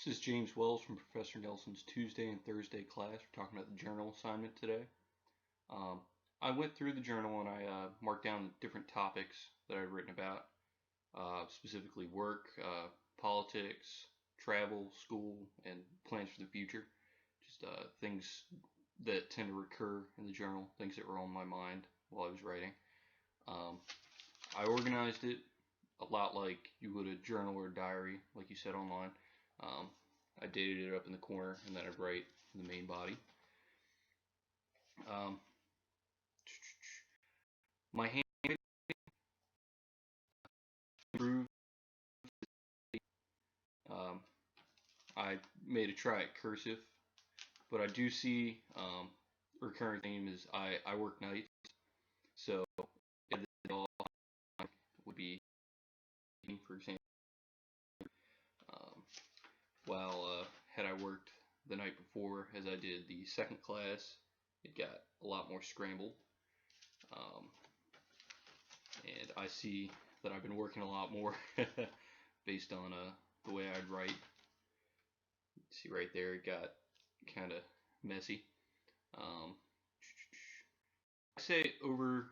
This is James Wells from Professor Nelson's Tuesday and Thursday class. We're talking about the journal assignment today. Um, I went through the journal and I marked down the different topics that I'd written about, specifically work, politics, travel, school, and plans for the future. Just things that tend to recur in the journal, things that were on my mind while I was writing. Um, I organized it a lot like you would a journal or a diary, like you said online. Um, I dated it up in the corner, and then I'd write in the main body. Um, my hand improved. Um, I made a try at cursive, but I do see recurring theme is I work nights, so it all would be, for example, um, while had I worked the night before as I did the second class, it got a lot more scrambled. Um, and I see that I've been working a lot more based on the way I'd write. See right there, it got kind of messy. Um, I say over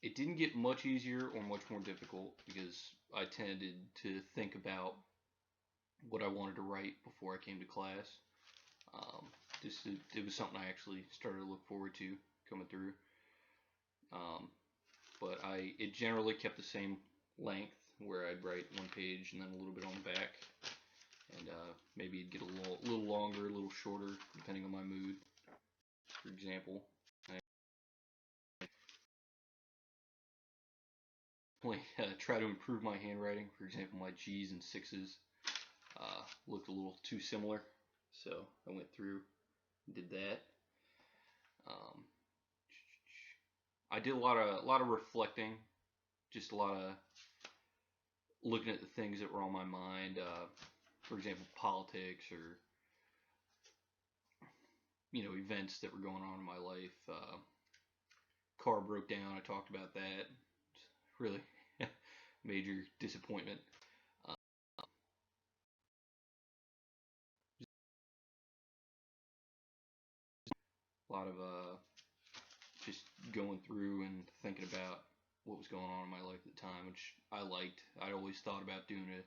it didn't get much easier or much more difficult because I tended to think about what I wanted to write before I came to class. Um, it was something I actually started to look forward to coming through. Um, but it generally kept the same length where I'd write one page and then a little bit on the back, and maybe it'd get a little longer, a little shorter, depending on my mood. For example, I definitely try to improve my handwriting. For example, my G's and sixes looked a little too similar, so I went through and did that. Um, I did a lot of reflecting, just a lot of looking at the things that were on my mind. For example, politics or events that were going on in my life. Car broke down. I talked about that. It's really major disappointment. Uh, a lot of just going through and thinking about what was going on in my life at the time, which I liked. I always thought about doing a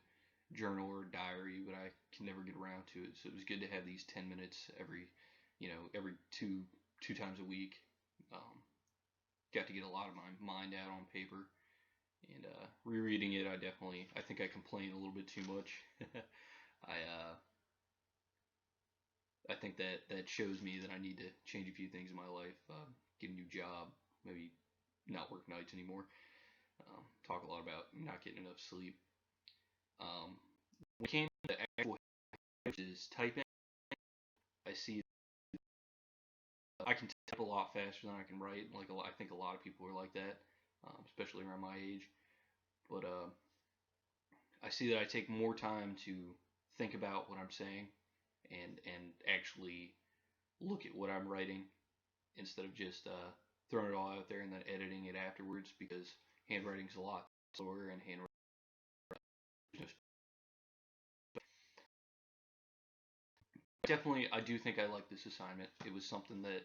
journal or a diary, but I can never get around to it. So it was good to have these 10 minutes every two times a week. Um, got to get a lot of my mind out on paper. And rereading it, I think I complain a little bit too much. I think that shows me that I need to change a few things in my life, get a new job, maybe not work nights anymore. Talk a lot about not getting enough sleep. When it came to the actual which is typing, I see I can type a lot faster than I can write. I think a lot of people are like that, especially around my age. But I see that I take more time to think about what I'm saying and actually look at what I'm writing instead of just throwing it all out there and then editing it afterwards, because handwriting's a lot slower and handwriting. Definitely, I do think I like this assignment. It was something that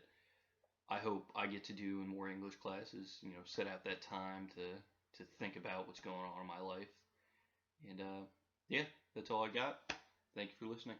I hope I get to do in more English classes. Set out that time to think about what's going on in my life. And yeah, that's all I got. Thank you for listening.